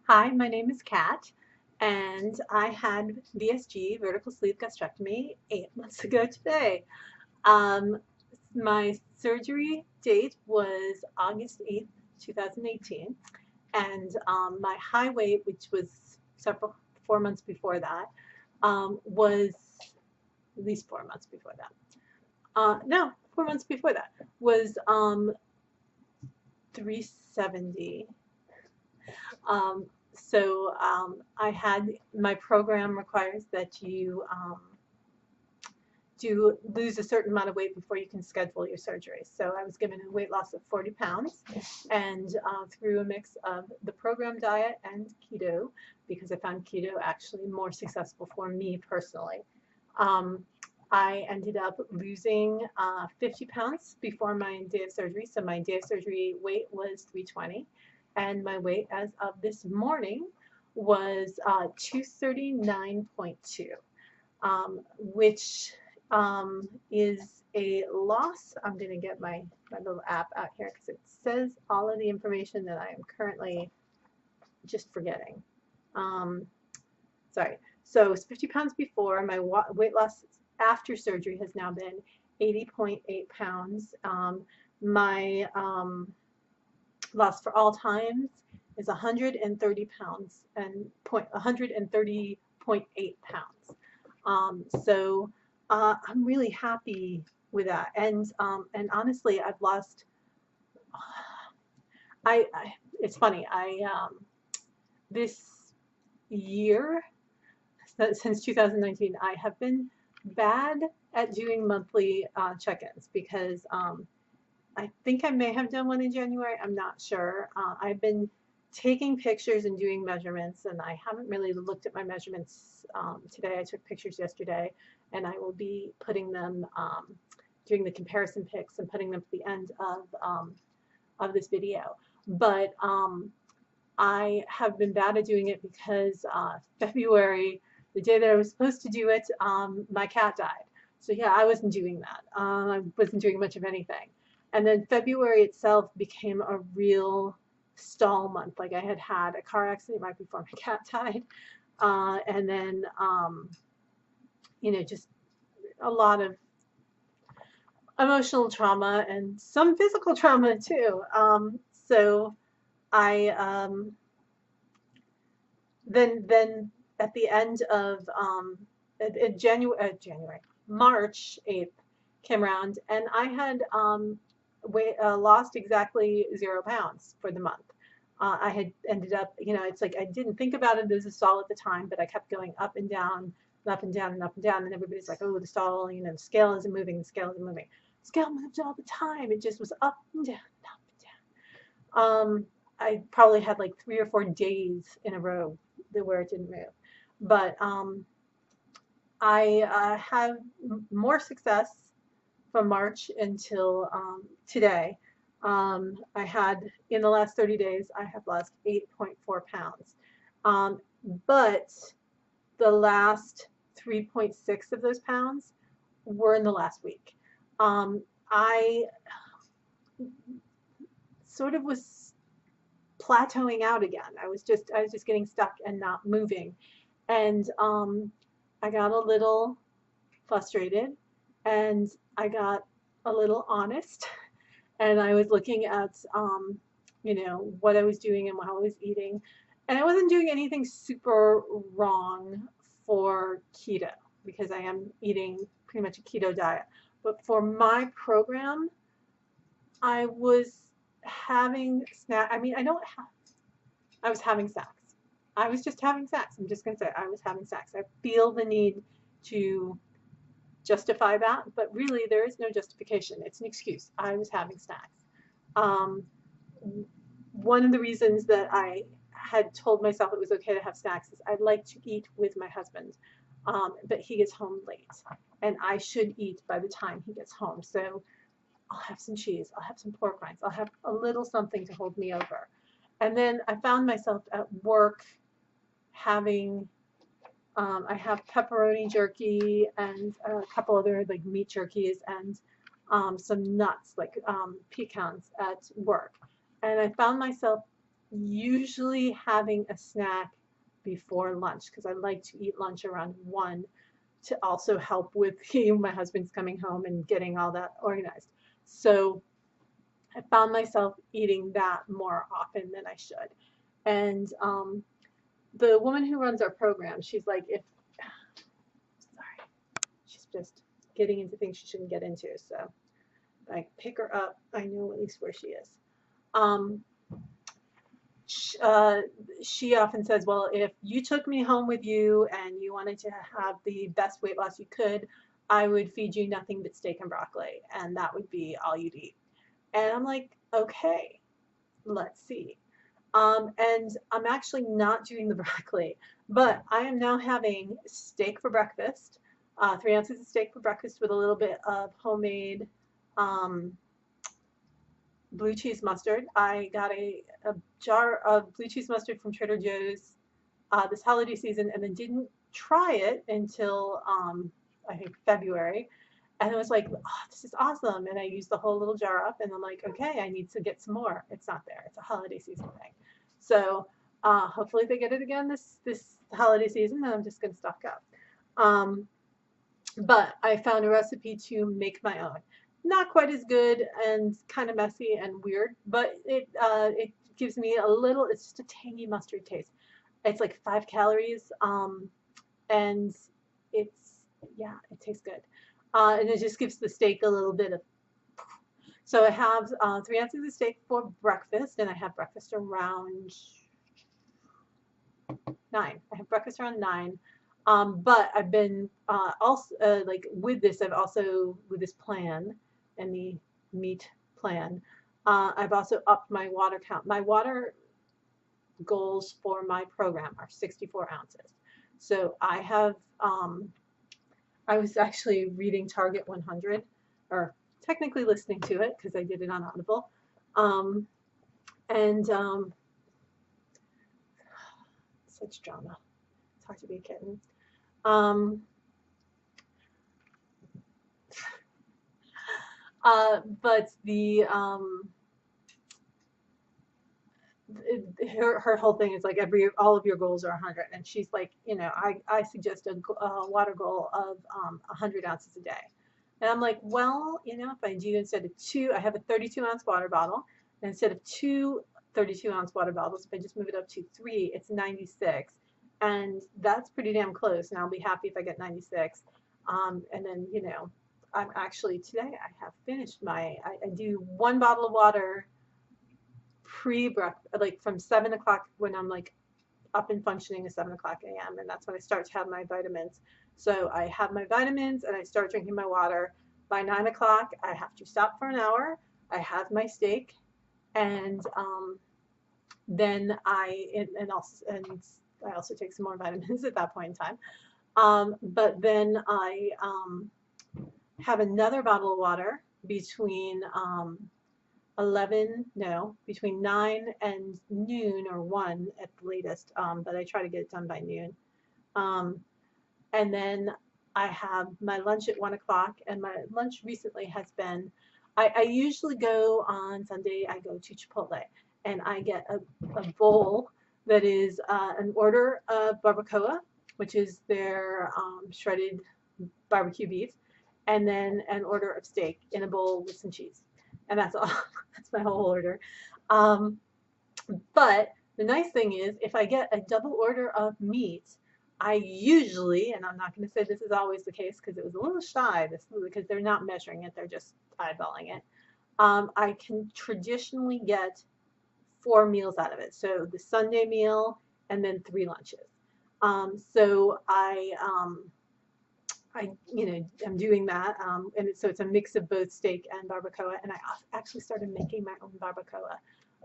Hi, my name is Kat, and I had VSG, vertical sleeve gastrectomy, 8 months ago today. Um, my surgery date was August 8th, 2018, and my high weight, which was 4 months before that, was at least 4 months before that. No, 4 months before that was 370. Um, I had my program requires that you do lose a certain amount of weight before you can schedule your surgery. So I was given a weight loss of 40 pounds, and through a mix of the program diet and keto, because I found keto actually more successful for me personally. Um, I ended up losing 50 pounds before my day of surgery. So my day of surgery weight was 320, and my weight as of this morning was 239.2, which is a loss. I'm going to get my little app out here because it says all of the information that I am currently just forgetting. Um, Sorry. So it's 50 pounds before. My weight loss after surgery has now been 80.8 pounds. My loss for all times is 130 pounds and 130.8 pounds. I'm really happy with that. And honestly, I've lost. It's funny. This year, since 2019, I have been bad at doing monthly check-ins because I think I may have done one in January. I'm not sure. I've been taking pictures and doing measurements, and I haven't really looked at my measurements today. I took pictures yesterday, and I will be putting them, doing the comparison pics and putting them at the end of this video. But I have been bad at doing it because February, the day that I was supposed to do it, my cat died. So yeah, I wasn't doing that. I wasn't doing much of anything. And then February itself became a real stall month. Like I had had a car accident right before my cat died. And then, just a lot of emotional trauma and some physical trauma too. So I then at the end of January, March 8th came around, and I had lost exactly 0 pounds for the month. I had ended up, it's like I didn't think about it as a stall at the time, but I kept going up and down, and up and down, and up and down, and everybody's like, oh, the stall, the scale isn't moving, the scale isn't moving. The scale moved all the time. It just was up and down, up and down. I probably had like 3 or 4 days in a row where it didn't move. But I have more success from March until today. I had, in the last 30 days, I have lost 8.4 pounds. But the last 3.6 of those pounds were in the last week. I sort of was plateauing out again. I was just getting stuck and not moving. And I got a little frustrated, and I got a little honest, and I was looking at what I was doing and what I was eating, and I wasn't doing anything super wrong for keto because I am eating pretty much a keto diet. But for my program, I was having snack. I mean, I was having sex. I was just having sex. I'm just going to say I was having sex. I feel the need to justify that, but really there is no justification. It's an excuse. I was having snacks. One of the reasons that I had told myself it was okay to have snacks is I'd like to eat with my husband, but he gets home late, and I should eat by the time he gets home. So I'll have some cheese, I'll have some pork rinds, I'll have a little something to hold me over. And then I found myself at work having, I have pepperoni jerky and a couple other like meat jerkies and some nuts like pecans at work. And I found myself usually having a snack before lunch because I like to eat lunch around 1 to also help with my husband's coming home and getting all that organized. So I found myself eating that more often than I should. And the woman who runs our program, she's like, if, sorry, she's just getting into things she shouldn't get into. So I pick her up, I know at least where she is. Um, she often says, well, if you took me home with you and you wanted to have the best weight loss you could, I would feed you nothing but steak and broccoli, and that would be all you'd eat. And I'm like, okay, let's see. And I'm actually not doing the broccoli, but I am now having steak for breakfast, 3 ounces of steak for breakfast with a little bit of homemade um, blue cheese mustard. I got a jar of blue cheese mustard from Trader Joe's this holiday season and then didn't try it until I think February. And I was like, oh, this is awesome. And I used the whole little jar up and I'm like, okay, I need to get some more. It's not there. It's a holiday season thing. So hopefully they get it again this holiday season and I'm just going to stock up. Um, but I found a recipe to make my own. Not quite as good and kind of messy and weird, but it gives me a little, it's just a tangy mustard taste. It's like 5 calories, and it's, yeah, it tastes good. And it just gives the steak a little bit of, so I have 3 ounces of steak for breakfast, and I have breakfast around 9. I have breakfast around 9. But I've been also like with this, I've also with this plan and the meat plan, I've also upped my water count. My water goals for my program are 64 ounces. So I have, I was actually reading Target 100, or technically listening to it because I did it on Audible. And such drama. It's hard to be a kitten. But the her whole thing is like all of your goals are 100, and she's like, you know, I suggest a water goal of 100 ounces a day, and I'm like, well, you know, if I do instead of 2, I have a 32-ounce water bottle, and instead of 2 32-ounce water bottles, if I just move it up to 3, it's 96, and that's pretty damn close, and I'll be happy if I get 96. And then, you know, I'm actually today I have finished I do 1 bottle of water pre-breakfast, like from 7 o'clock when I'm like up and functioning to 7 o'clock a.m. And that's when I start to have my vitamins. So I have my vitamins and I start drinking my water. By 9 o'clock, I have to stop for an hour. I have my steak, and then and I also take some more vitamins at that point in time. But then I have another bottle of water between between 9 and noon or 1 at the latest, but I try to get it done by noon. And then I have my lunch at 1 o'clock, and my lunch recently has been, I usually go on Sunday, I go to Chipotle, and I get a bowl that is an order of barbacoa, which is their shredded barbecue beef, and then an order of steak in a bowl with some cheese. And that's all. That's my whole order. But the nice thing is, if I get a double order of meat, I usually, and I'm not going to say this is always the case because it was a little shy, because they're not measuring it, they're just eyeballing it. I can traditionally get 4 meals out of it. So the Sunday meal and then 3 lunches. So you know, I'm doing that, and so it's a mix of both steak and barbacoa, and I actually started making my own barbacoa.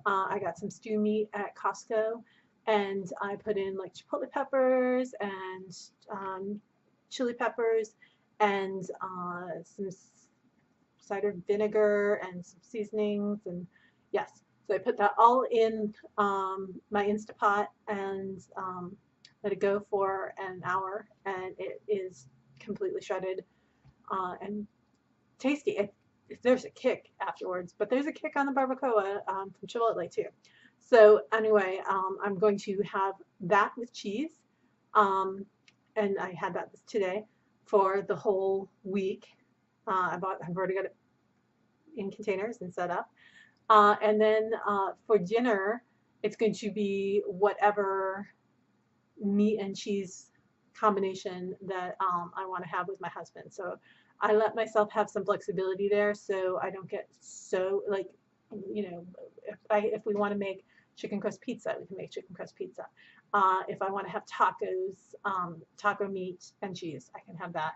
I got some stew meat at Costco, and I put in like chipotle peppers and chili peppers and some cider vinegar and some seasonings, and yes, so I put that all in my Instapot and let it go for an hour, and it is completely shredded and tasty. There's a kick afterwards, but there's a kick on the barbacoa from Chipotle too. So anyway, I'm going to have that with cheese. Um, and I had that today for the whole week. I've already got it in containers and set up. And then for dinner, it's going to be whatever meat and cheese combination that I want to have with my husband. So I let myself have some flexibility there, so I don't get so like, if we want to make chicken crust pizza, we can make chicken crust pizza. If I want to have tacos, taco meat and cheese, I can have that.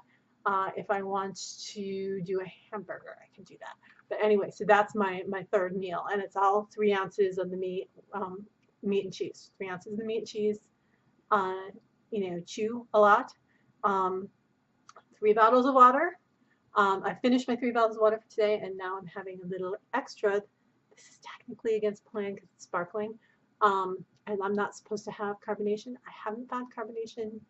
If I want to do a hamburger, I can do that. But anyway, so that's my third meal, and it's all 3 ounces of the meat, meat and cheese. 3 ounces of the meat and cheese. Uh, chew a lot. Um, 3 bottles of water. I finished my 3 bottles of water for today, and now I'm having a little extra. This is technically against plan because it's sparkling, and I'm not supposed to have carbonation. I haven't found carbonation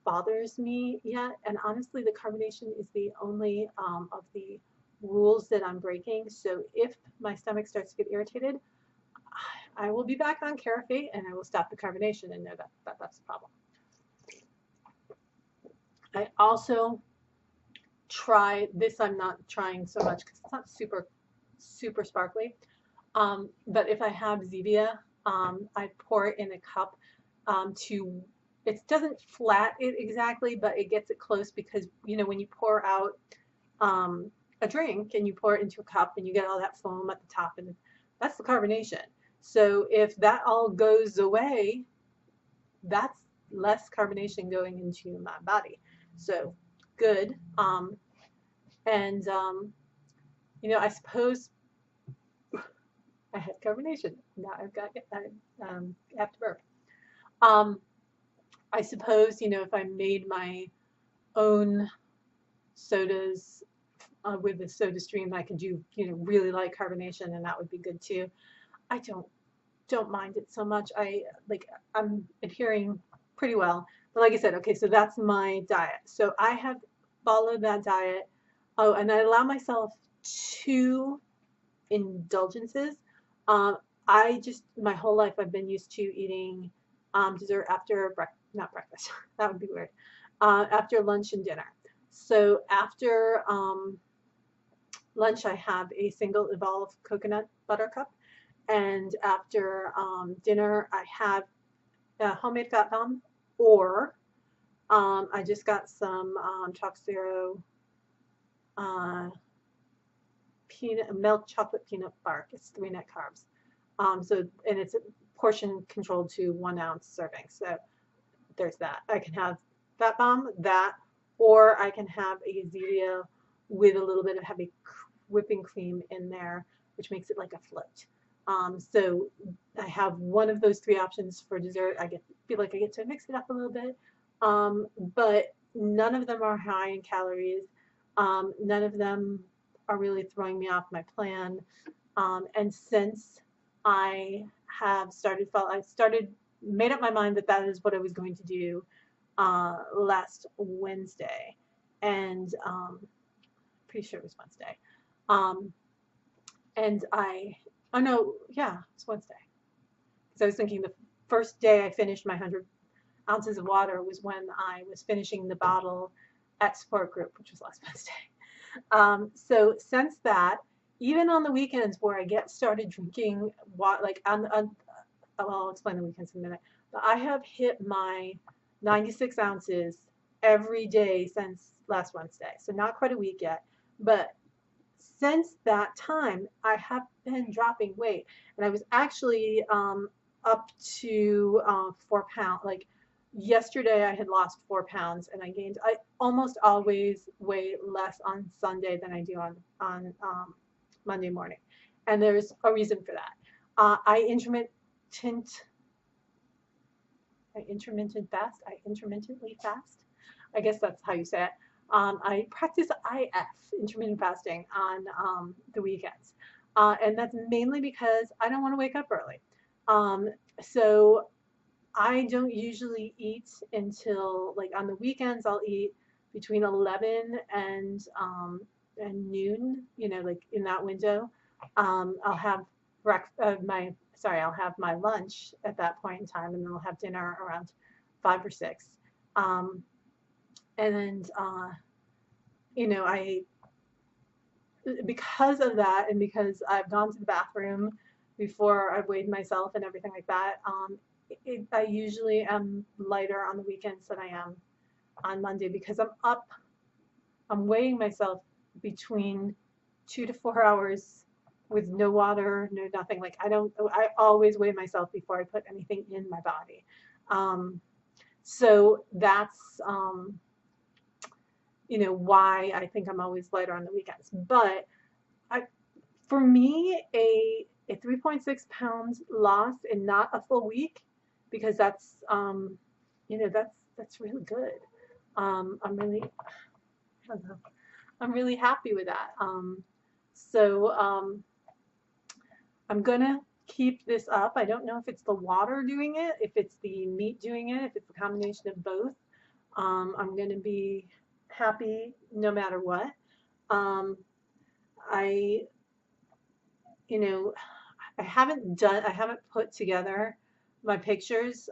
bothers me yet, and honestly, the carbonation is the only of the rules that I'm breaking. So if my stomach starts to get irritated, I will be back on Carafate, and I will stop the carbonation and know that's the problem. I also try this. I'm not trying so much because it's not super sparkly. But if I have Zevia, I pour it in a cup to. It doesn't flat it exactly, but it gets it close because when you pour out a drink and you pour it into a cup and you get all that foam at the top, and that's the carbonation. So if that all goes away, that's less carbonation going into my body. So good. And I suppose I had carbonation. Now I've got after burp. I suppose if I made my own sodas with the Soda Stream, I could do really light carbonation, and that would be good too. I don't mind it so much. I'm adhering pretty well. But like I said, okay, so that's my diet. So I have followed that diet. Oh, and I allow myself 2 indulgences. My whole life I've been used to eating dessert after not breakfast. That would be weird. After lunch and dinner. So after lunch, I have a single evolved coconut butter cup. And after dinner, I have a homemade fat bomb, or I just got some Chalk Zero milk chocolate peanut bark. It's 3 net carbs. And it's portion controlled to 1 ounce serving. So there's that. I can have fat bomb, that, or I can have a Zevia with a little bit of heavy whipping cream in there, which makes it like a float. So I have one of those 3 options for dessert. Feel like I get to mix it up a little bit, but none of them are high in calories. None of them are really throwing me off my plan. And since I have made up my mind that is what I was going to do last Wednesday, and pretty sure it was Wednesday. Oh no, yeah, it's Wednesday. Because I was thinking the first day I finished my 100 ounces of water was when I was finishing the bottle at support group, which was last Wednesday. So since that, even on the weekends where I get started drinking water, like I'll explain the weekends in a minute, but I have hit my 96 ounces every day since last Wednesday. So not quite a week yet, but since that time, I have been dropping weight, and I was actually up to 4 pounds. Like yesterday, I had lost 4 pounds, and I almost always weigh less on Sunday than I do on Monday morning, and there's a reason for that. I intermittently fast. I guess that's how you say it. I practice IF, intermittent fasting, on the weekends. And that's mainly because I don't want to wake up early. So I don't usually eat until, like, on the weekends, I'll eat between 11 and noon, like in that window. I'll have my sorry, I'll have my lunch at that point in time, and then I'll have dinner around 5 or 6. Um, and you know, because of that, and because I've gone to the bathroom before I've weighed myself and everything like that, I usually am lighter on the weekends than I am on Monday because I'm weighing myself between 2 to 4 hours with no water, no nothing. Like I always weigh myself before I put anything in my body. So that's, you know, why I think I'm always lighter on the weekends. But for me, a 3.6 pounds loss in not a full week, because that's, you know, that's really good. I'm really, I don't know, I'm really happy with that. So I'm gonna keep this up. I don't know if it's the water doing it, if it's the meat doing it, if it's a combination of both. I'm gonna be happy no matter what. Um, I, you know, I haven't put together my pictures,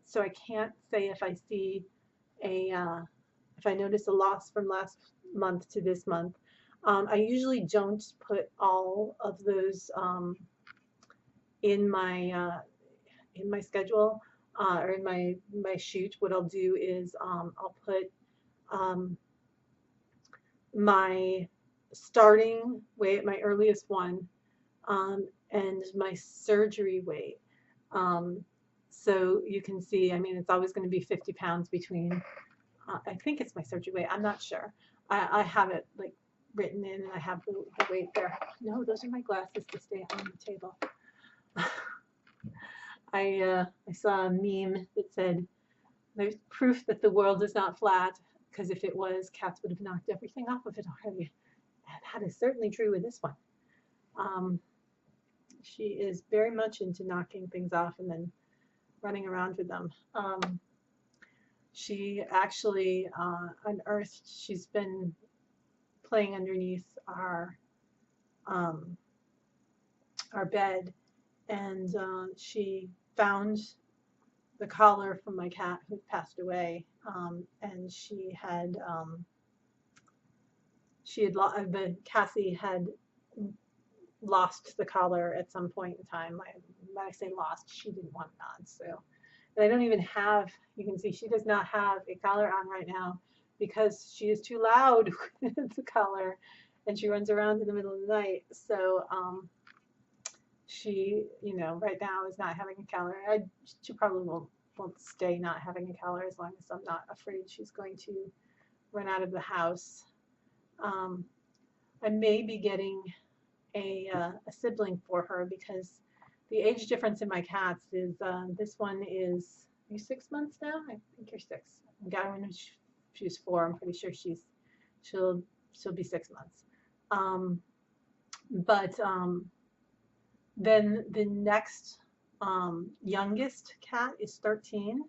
so I can't say if I see if I notice a loss from last month to this month. I usually don't put all of those in my schedule, or in my shoot. What I'll do is I'll put um, my starting weight, my earliest one, and my surgery weight. Um, so you can see, I mean, it's always going to be 50 pounds between, I think it's my surgery weight. I'm not sure. I have it like written in, and I have the weight there. No, those are my glasses to stay on the table. I saw a meme that said, there's proof that the world is not flat, because if it was, cats would have knocked everything off of it already. And that is certainly true with this one. She is very much into knocking things off and then running around with them. She actually unearthed, she's been playing underneath our bed, and she found the collar from my cat who passed away, and Cassie had lost the collar at some point in time. When I say lost, she didn't want it on. So, and I don't even have, you can see she does not have a collar on right now because she is too loud with the collar, and she runs around in the middle of the night. So she, you know, right now is not having a collar. She probably won't stay not having a collar as long as I'm not afraid she's going to run out of the house. I may be getting a sibling for her, because the age difference in my cats is, this one is, are you 6 months now? I think you're 6. I got her when she was 4. I'm pretty sure she'll be 6 months. But then the next youngest cat is 13,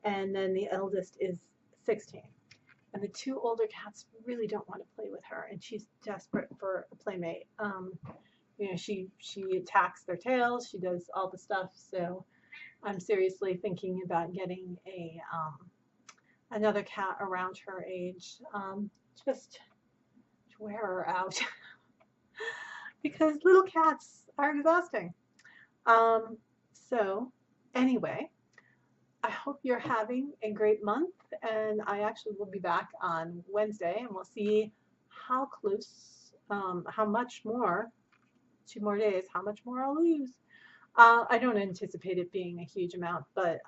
and then the eldest is 16. And the 2 older cats really don't want to play with her, and she's desperate for a playmate. You know, she attacks their tails, she does all the stuff. So I'm seriously thinking about getting another cat around her age, just to wear her out, because little cats are exhausting. So anyway, I hope you're having a great month, and I actually will be back on Wednesday, and we'll see how close, how much more, 2 more days, how much more I'll lose. I don't anticipate it being a huge amount, but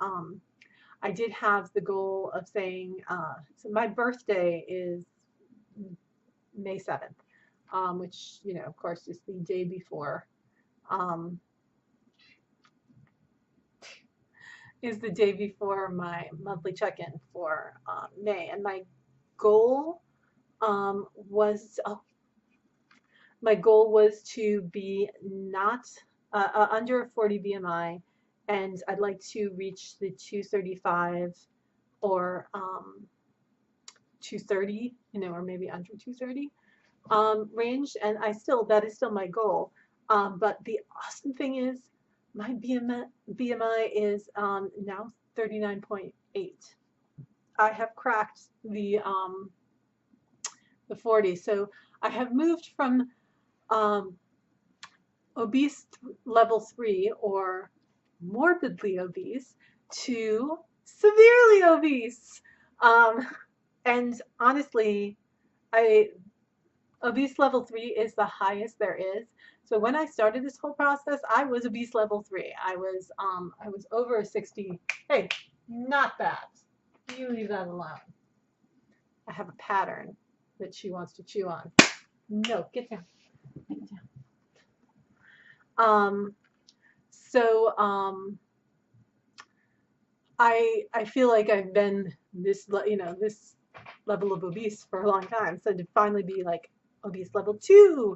I did have the goal of saying, so my birthday is May 7th, which, you know, of course, is the day before, my monthly check-in for May. And my goal was, to be not under 40 BMI, and I'd like to reach the 235 or 230, you know, or maybe under 230 range. And that is still my goal. But the awesome thing is, My BMI is now 39.8. I have cracked the 40. So I have moved from um, obese level 3 or morbidly obese to severely obese. Um, and honestly, I obese level 3 is the highest there is. So when I started this whole process, I was obese level 3. I was over 60. Hey, not that. You leave that alone. I have a pattern that she wants to chew on. No, get down. Get down. Um, so I feel like I've been this this level of obese for a long time. So to finally be like obese level 2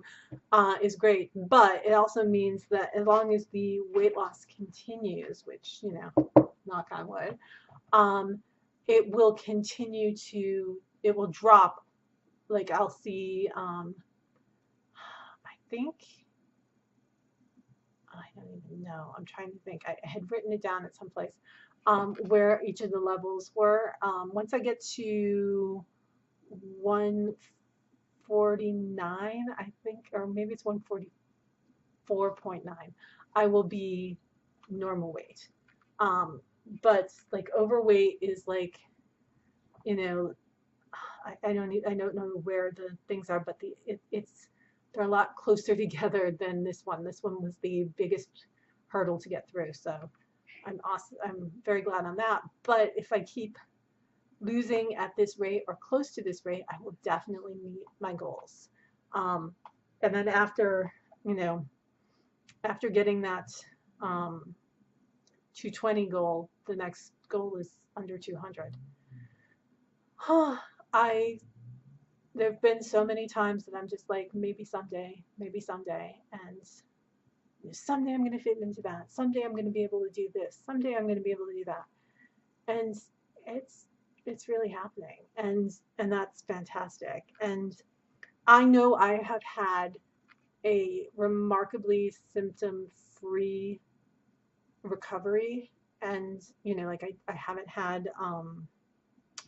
is great, but it also means that as long as the weight loss continues, which knock on wood, it will continue to it will drop. Like I'll see I think I don't even know. I'm trying to think. I had written it down at some place where each of the levels were. Once I get to 149, I think, or maybe it's 144.9, I will be normal weight. But like overweight is like, you know, I don't know where the things are, but it's they're a lot closer together than this one. This one was the biggest hurdle to get through. So I'm very glad on that. But if I keep losing at this rate or close to this rate, I will definitely meet my goals. And then after, after getting that 220 goal, the next goal is under 200. I there have been so many times that I'm just like, maybe someday, and someday I'm going to fit into that. Someday I'm going to be able to do this. Someday I'm going to be able to do that. And it's it's really happening, and that's fantastic. And I know I have had a remarkably symptom-free recovery, and like I haven't had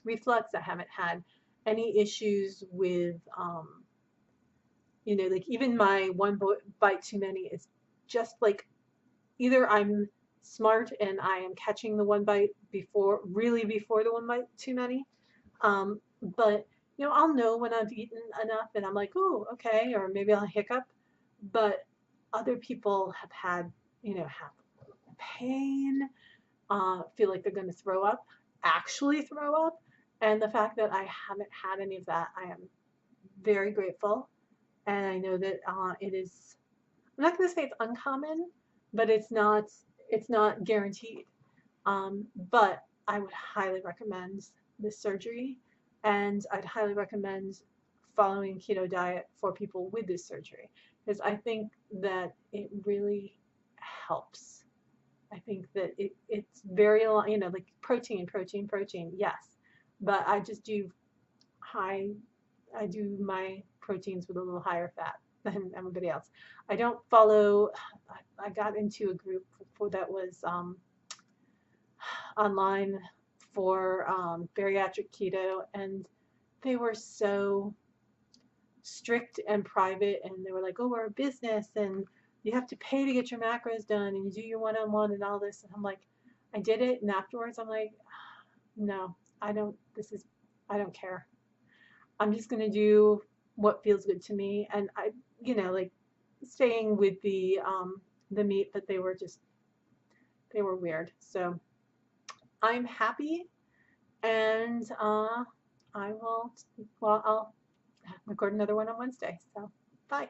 reflux. I haven't had any issues with like even my one bite too many is just like either I'm smart and I am catching the one bite really before the one bite too many. But I'll know when I've eaten enough and I'm like, oh, okay, or maybe I'll hiccup. But other people have had, have pain, feel like they're going to throw up, actually throw up. And the fact that I haven't had any of that, I am very grateful. And I know that it is, I'm not going to say it's uncommon, but it's not guaranteed. But I would highly recommend this surgery, and I'd highly recommend following keto diet for people with this surgery, because I think that it really helps. I think that it's very, like protein, yes, but I just do high, I do my proteins with a little higher fat than everybody else. I don't follow, I got into a group that was online for bariatric keto, and they were so strict and private, and they were like, oh, we're a business and you have to pay to get your macros done and you do your one-on-one and all this. And I'm like, I did it, and afterwards I'm like, no, I don't care. I'm just going to do what feels good to me. And I, like staying with the meat, but they were weird. So I'm happy, and I'll record another one on Wednesday. So bye.